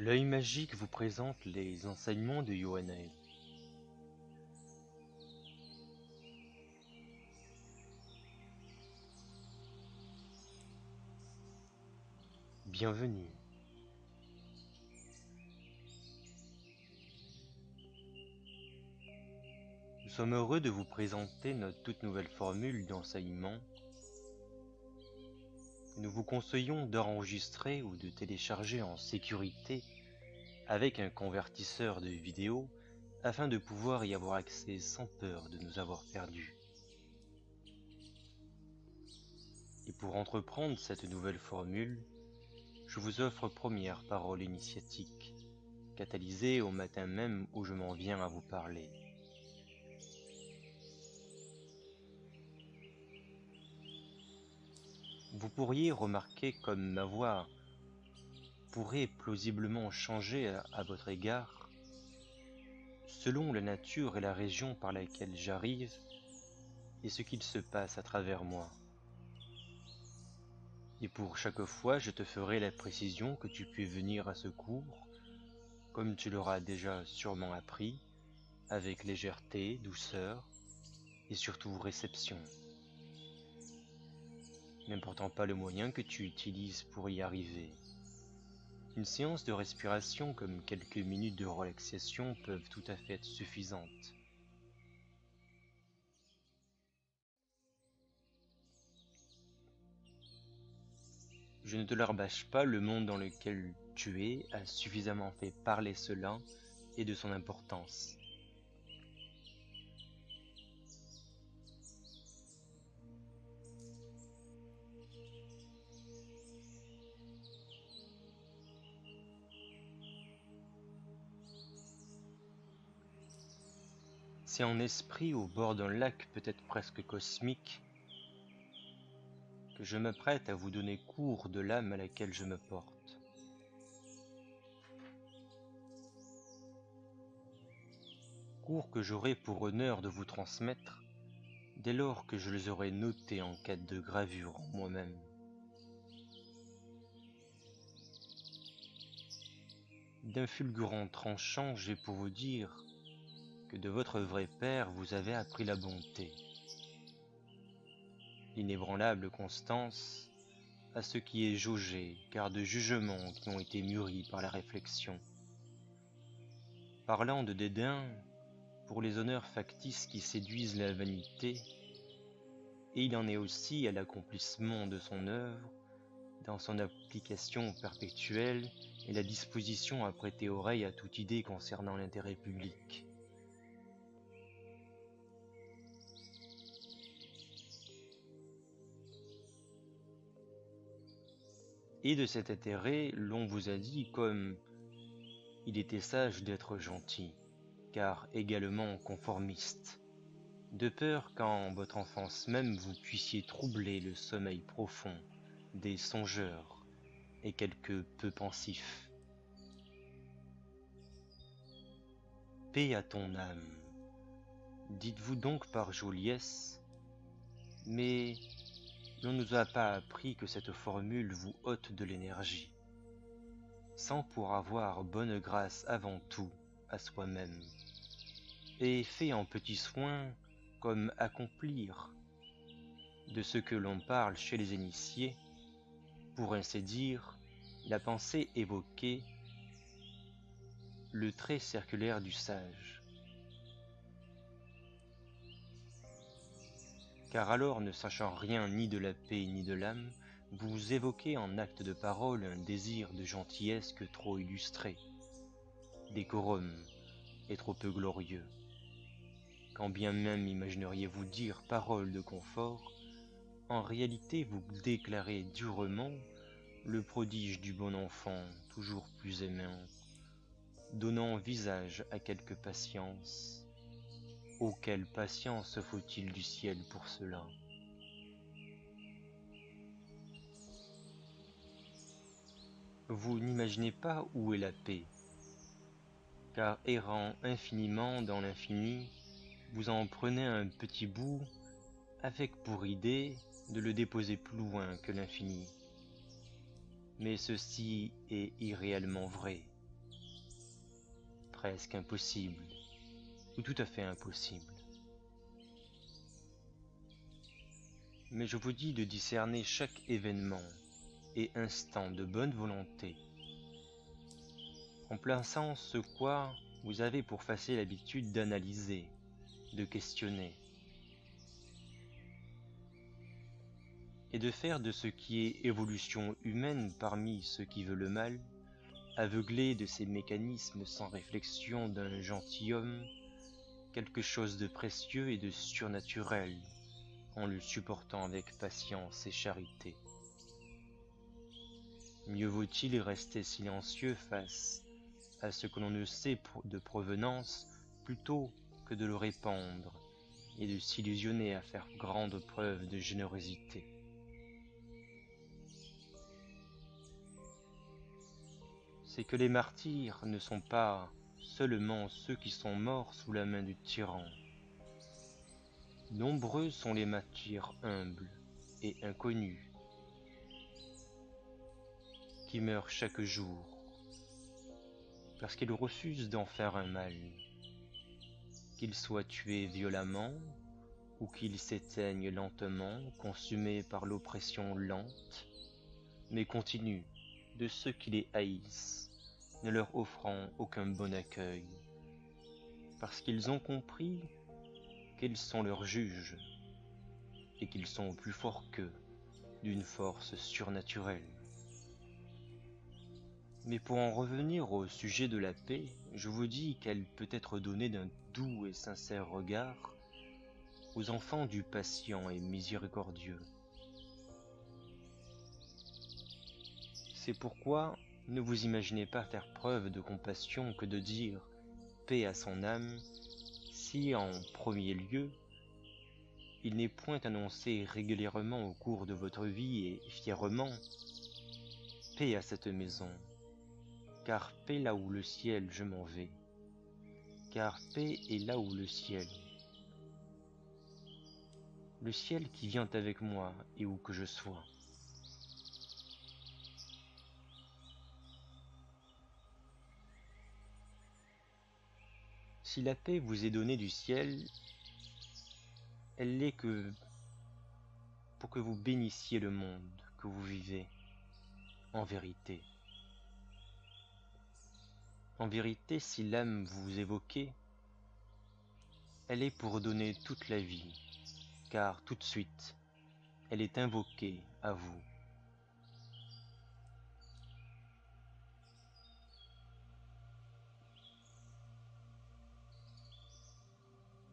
L'œil magique vous présente les enseignements de Yoannae. Bienvenue. Nous sommes heureux de vous présenter notre toute nouvelle formule d'enseignement que nous vous conseillons d'enregistrer ou de télécharger en sécurité avec un convertisseur de vidéo afin de pouvoir y avoir accès sans peur de nous avoir perdus. Et pour entreprendre cette nouvelle formule, je vous offre première parole initiatique, catalysée au matin même où je m'en viens à vous parler. Vous pourriez remarquer comme ma voix pourrait plausiblement changer à votre égard selon la nature et la région par laquelle j'arrive et ce qu'il se passe à travers moi. Et pour chaque fois, je te ferai la précision que tu puis venir à ce cours, comme tu l'auras déjà sûrement appris, avec légèreté, douceur et surtout réception. N'important pas le moyen que tu utilises pour y arriver. Une séance de respiration comme quelques minutes de relaxation peuvent tout à fait être suffisantes. Je ne te le rabâche pas, le monde dans lequel tu es a suffisamment fait parler cela et de son importance. C'est en esprit au bord d'un lac peut-être presque cosmique que je m'apprête à vous donner cours de l'âme à laquelle je me porte. Cours que j'aurai pour honneur de vous transmettre dès lors que je les aurai notés en quête de gravure en moi-même. D'un fulgurant tranchant, j'ai pour vous dire que de votre vrai père vous avez appris la bonté, l'inébranlable constance à ce qui est jaugé, car de jugements qui ont été mûris par la réflexion. Parlant de dédain pour les honneurs factices qui séduisent la vanité, et il en est aussi à l'accomplissement de son œuvre, dans son application perpétuelle et la disposition à prêter oreille à toute idée concernant l'intérêt public. Et de cet intérêt, l'on vous a dit comme il était sage d'être gentil, car également conformiste, de peur qu'en votre enfance même vous puissiez troubler le sommeil profond des songeurs et quelque peu pensifs. Paix à ton âme, dites-vous donc par Joliès, mais l'on ne nous a pas appris que cette formule vous ôte de l'énergie, sans pour avoir bonne grâce avant tout à soi-même, et fait en petits soins comme accomplir de ce que l'on parle chez les initiés, pour ainsi dire, la pensée évoquée, le trait circulaire du sage. Car alors, ne sachant rien ni de la paix ni de l'âme, vous évoquez en acte de parole un désir de gentillesse que trop illustré, décorum et trop peu glorieux. Quand bien même imagineriez-vous dire parole de confort, en réalité vous déclarez durement le prodige du bon enfant, toujours plus aimant, donnant visage à quelque patience. Oh, quelle patience faut-il du ciel pour cela! Vous n'imaginez pas où est la paix, car errant infiniment dans l'infini, vous en prenez un petit bout avec pour idée de le déposer plus loin que l'infini. Mais ceci est irréellement vrai. presque impossible, ou tout à fait impossible. Mais je vous dis de discerner chaque événement et instant de bonne volonté, en plaçant ce quoi vous avez pour facile habitude d'analyser, de questionner, et de faire de ce qui est évolution humaine parmi ceux qui veulent le mal, aveuglé de ces mécanismes sans réflexion d'un gentilhomme, quelque chose de précieux et de surnaturel, en le supportant avec patience et charité. Mieux vaut-il rester silencieux face à ce que l'on ne sait de provenance, plutôt que de le répandre et de s'illusionner à faire grande preuve de générosité. C'est que les martyrs ne sont pas seulement ceux qui sont morts sous la main du tyran. Nombreux sont les martyrs humbles et inconnus qui meurent chaque jour parce qu'ils refusent d'en faire un mal, qu'ils soient tués violemment ou qu'ils s'éteignent lentement, consumés par l'oppression lente, mais continue de ceux qui les haïssent, ne leur offrant aucun bon accueil, parce qu'ils ont compris qu'ils sont leurs juges et qu'ils sont plus forts qu'eux, d'une force surnaturelle. Mais pour en revenir au sujet de la paix, je vous dis qu'elle peut être donnée d'un doux et sincère regard aux enfants du patient et miséricordieux. C'est pourquoi ne vous imaginez pas faire preuve de compassion que de dire paix à son âme, si en premier lieu, il n'est point annoncé régulièrement au cours de votre vie et fièrement paix à cette maison, car paix là où le ciel je m'en vais, car paix est là où le ciel qui vient avec moi et où que je sois. Si la paix vous est donnée du ciel, elle l'est que pour que vous bénissiez le monde que vous vivez, en vérité. En vérité, si l'âme vous évoquait, elle est pour donner toute la vie, car tout de suite, elle est invoquée à vous.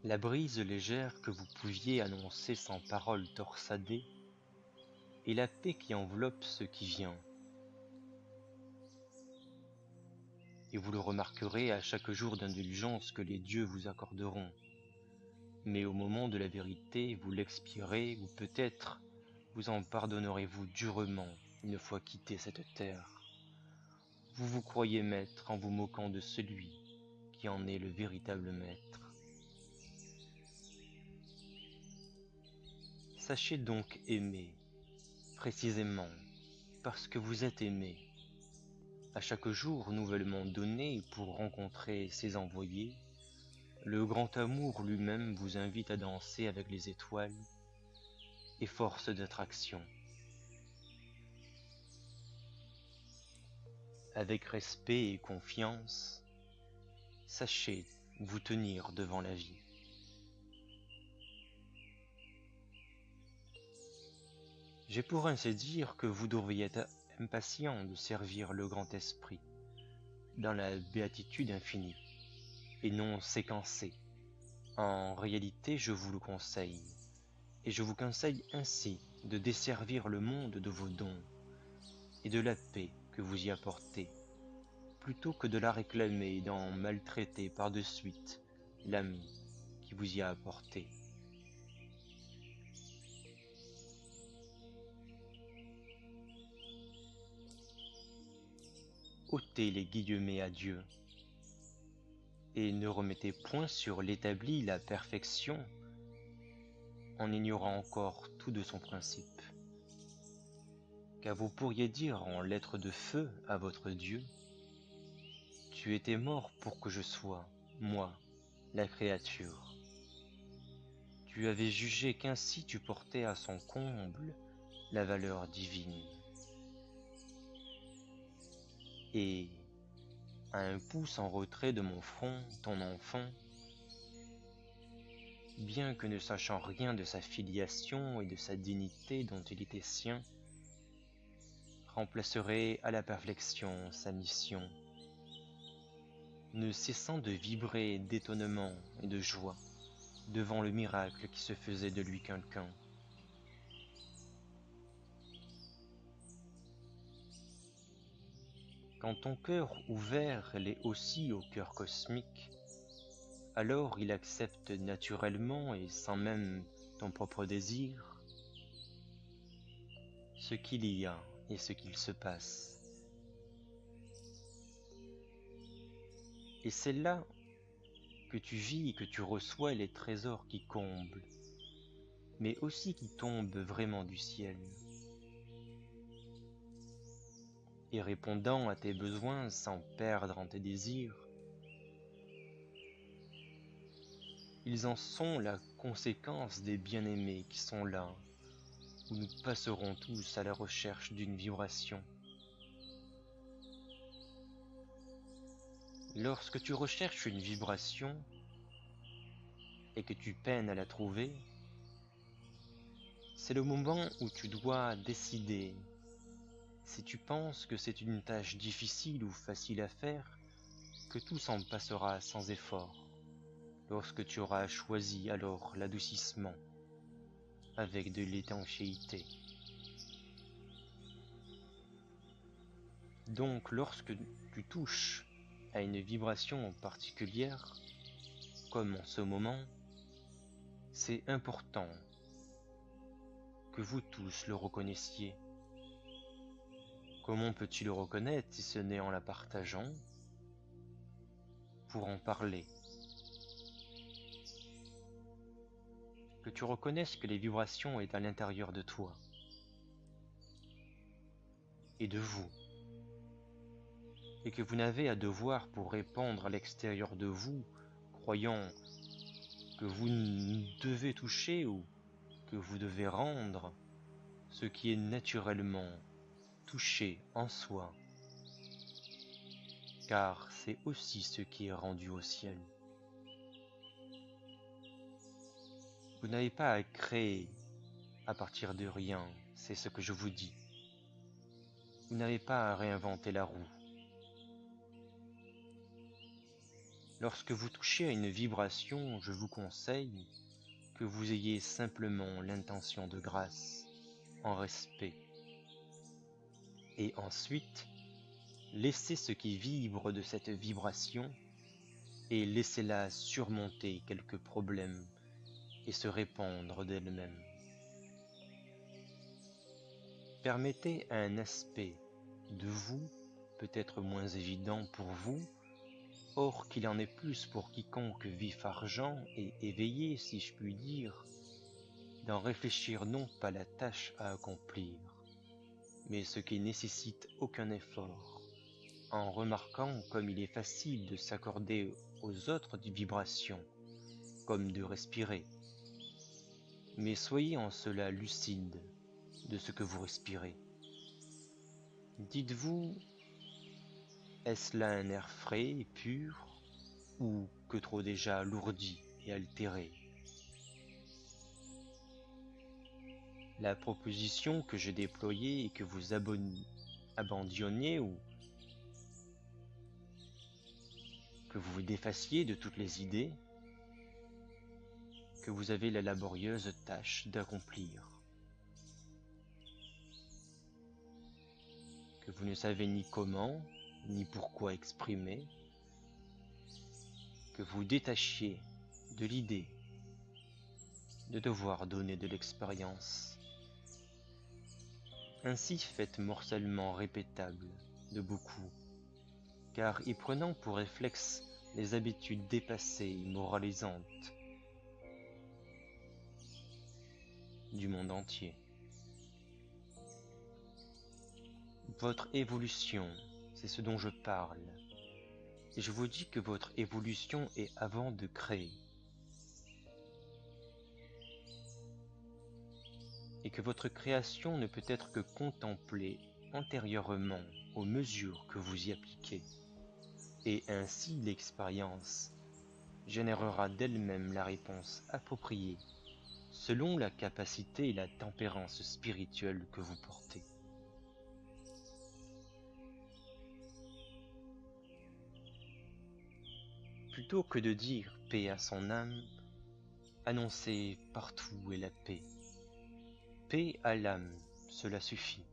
La brise légère que vous pouviez annoncer sans parole torsadée est la paix qui enveloppe ce qui vient. Et vous le remarquerez à chaque jour d'indulgence que les dieux vous accorderont. Mais au moment de la vérité, vous l'expirez ou peut-être vous en pardonnerez-vous durement une fois quitté cette terre. Vous vous croyez maître en vous moquant de celui qui en est le véritable maître. Sachez donc aimer, précisément parce que vous êtes aimé, à chaque jour nouvellement donné pour rencontrer ses envoyés. Le grand amour lui-même vous invite à danser avec les étoiles et force d'attraction. Avec respect et confiance, sachez vous tenir devant la vie. J'ai pour ainsi dire que vous devriez être impatient de servir le grand esprit dans la béatitude infinie, et non séquencée. En réalité, je vous le conseille, et je vous conseille ainsi de desservir le monde de vos dons et de la paix que vous y apportez, plutôt que de la réclamer et d'en maltraiter par de suite l'âme qui vous y a apporté. Ôtez les guillemets à Dieu, et ne remettez point sur l'établi la perfection, en ignorant encore tout de son principe. Car vous pourriez dire en lettres de feu à votre Dieu Tu étais mort pour que je sois, moi, la créature. Tu avais jugé qu'ainsi tu portais à son comble la valeur divine. Et, à un pouce en retrait de mon front, ton enfant, bien que ne sachant rien de sa filiation et de sa dignité dont il était sien, remplacerait à la perfection sa mission, ne cessant de vibrer d'étonnement et de joie devant le miracle qui se faisait de lui quelqu'un. Quand ton cœur ouvert l'est aussi au cœur cosmique, alors il accepte naturellement et sans même ton propre désir ce qu'il y a et ce qu'il se passe. Et c'est là que tu vis et que tu reçois les trésors qui comblent, mais aussi qui tombent vraiment du ciel. Et répondant à tes besoins sans perdre en tes désirs, ils en sont la conséquence des bien-aimés qui sont là, où nous passerons tous à la recherche d'une vibration. Lorsque tu recherches une vibration et que tu peines à la trouver, c'est le moment où tu dois décider si tu penses que c'est une tâche difficile ou facile à faire, que tout s'en passera sans effort, lorsque tu auras choisi alors l'adoucissement avec de l'étanchéité. Donc lorsque tu touches à une vibration particulière, comme en ce moment, c'est important que vous tous le reconnaissiez. Comment peux-tu le reconnaître si ce n'est en la partageant, pour en parler? Que tu reconnaisses que les vibrations est à l'intérieur de toi et de vous, et que vous n'avez à devoir pour répandre à l'extérieur de vous, croyant que vous devez toucher ou que vous devez rendre ce qui est naturellement touché en soi, car c'est aussi ce qui est rendu au ciel. Vous n'avez pas à créer à partir de rien, c'est ce que je vous dis. Vous n'avez pas à réinventer la roue. Lorsque vous touchez à une vibration, je vous conseille que vous ayez simplement l'intention de grâce, en respect. Et ensuite, laissez ce qui vibre de cette vibration et laissez-la surmonter quelques problèmes et se répandre d'elle-même. Permettez à un aspect de vous, peut-être moins évident pour vous, or qu'il en est plus pour quiconque vif argent et éveillé, si je puis dire, d'en réfléchir non pas la tâche à accomplir, mais ce qui nécessite aucun effort, en remarquant comme il est facile de s'accorder aux autres vibrations, comme de respirer. Mais soyez en cela lucide de ce que vous respirez. Dites-vous, est-ce là un air frais et pur, ou que trop déjà alourdi et altéré? La proposition que j'ai déployée et que vous abandonniez ou que vous vous défassiez de toutes les idées que vous avez la laborieuse tâche d'accomplir, que vous ne savez ni comment ni pourquoi exprimer, que vous détachiez de l'idée de devoir donner de l'expérience. Ainsi faites morcellement répétable de beaucoup, car y prenant pour réflexe les habitudes dépassées et moralisantes du monde entier. Votre évolution, c'est ce dont je parle, je vous dis que votre évolution est avant de créer, et que votre création ne peut être que contemplée antérieurement aux mesures que vous y appliquez, et ainsi l'expérience générera d'elle-même la réponse appropriée selon la capacité et la tempérance spirituelle que vous portez. Plutôt que de dire paix à son âme, annoncez partout est la paix. Paix à l'âme, cela suffit.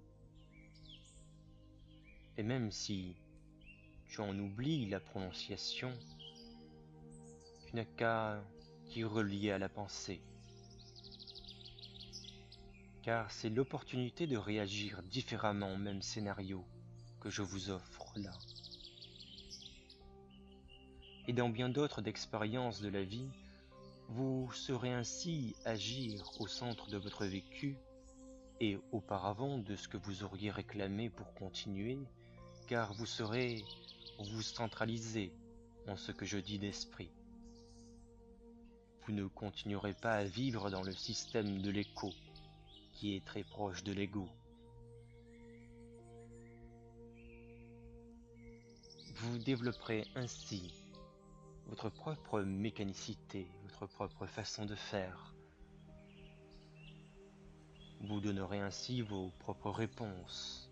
Et même si tu en oublies la prononciation, tu n'as qu'à t'y relier à la pensée, car c'est l'opportunité de réagir différemment au même scénario que je vous offre là. Et dans bien d'autres d'expériences de la vie, vous saurez ainsi agir au centre de votre vécu et auparavant de ce que vous auriez réclamé pour continuer, car vous saurez vous centraliser en ce que je dis d'esprit. Vous ne continuerez pas à vivre dans le système de l'écho, qui est très proche de l'ego. Vous développerez ainsi votre propre mécanicité, votre propre façon de faire. Vous donnerez ainsi vos propres réponses.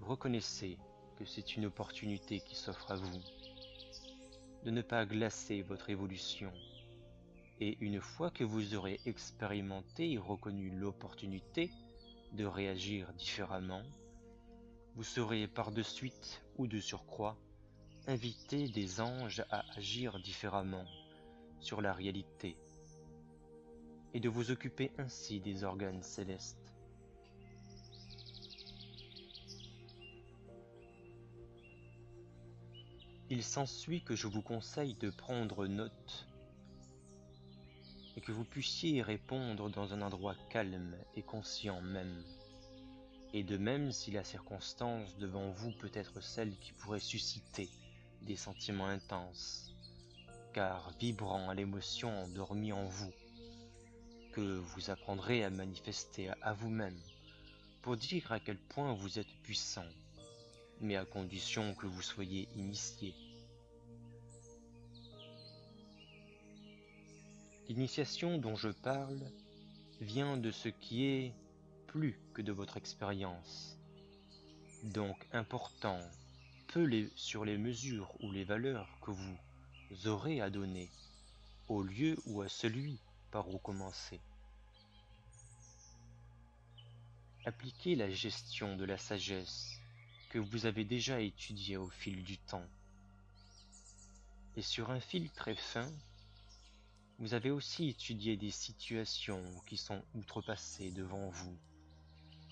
Reconnaissez que c'est une opportunité qui s'offre à vous de ne pas glacer votre évolution. Et une fois que vous aurez expérimenté et reconnu l'opportunité de réagir différemment, vous serez par de suite ou de surcroît invité des anges à agir différemment sur la réalité et de vous occuper ainsi des organes célestes. Il s'ensuit que je vous conseille de prendre note et que vous puissiez y répondre dans un endroit calme et conscient même. Et de même si la circonstance devant vous peut être celle qui pourrait susciter des sentiments intenses, car vibrant à l'émotion endormie en vous, que vous apprendrez à manifester à vous-même pour dire à quel point vous êtes puissant, mais à condition que vous soyez initié. L'initiation dont je parle vient de ce qui est plus que de votre expérience, donc important peu sur les mesures ou les valeurs que vous aurez à donner au lieu ou à celui par où commencer. Appliquez la gestion de la sagesse que vous avez déjà étudiée au fil du temps. Et sur un fil très fin, vous avez aussi étudié des situations qui sont outrepassées devant vous,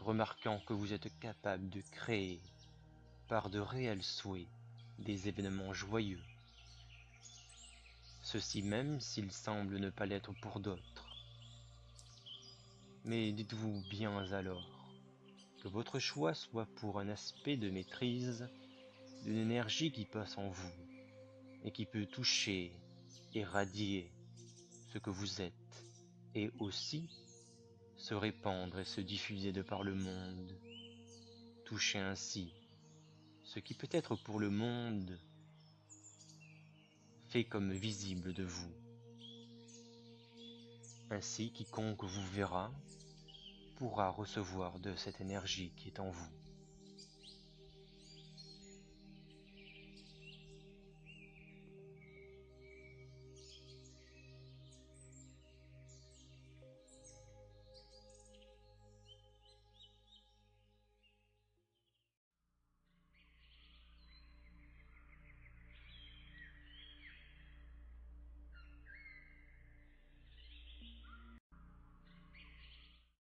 remarquant que vous êtes capable de créer, par de réels souhaits, des événements joyeux. Ceci même s'il semble ne pas l'être pour d'autres. Mais dites-vous bien alors que votre choix soit pour un aspect de maîtrise d'une énergie qui passe en vous et qui peut toucher, irradier ce que vous êtes et aussi se répandre et se diffuser de par le monde, toucher ainsi ce qui peut être pour le monde fait comme visible de vous. Ainsi, quiconque vous verra pourra recevoir de cette énergie qui est en vous.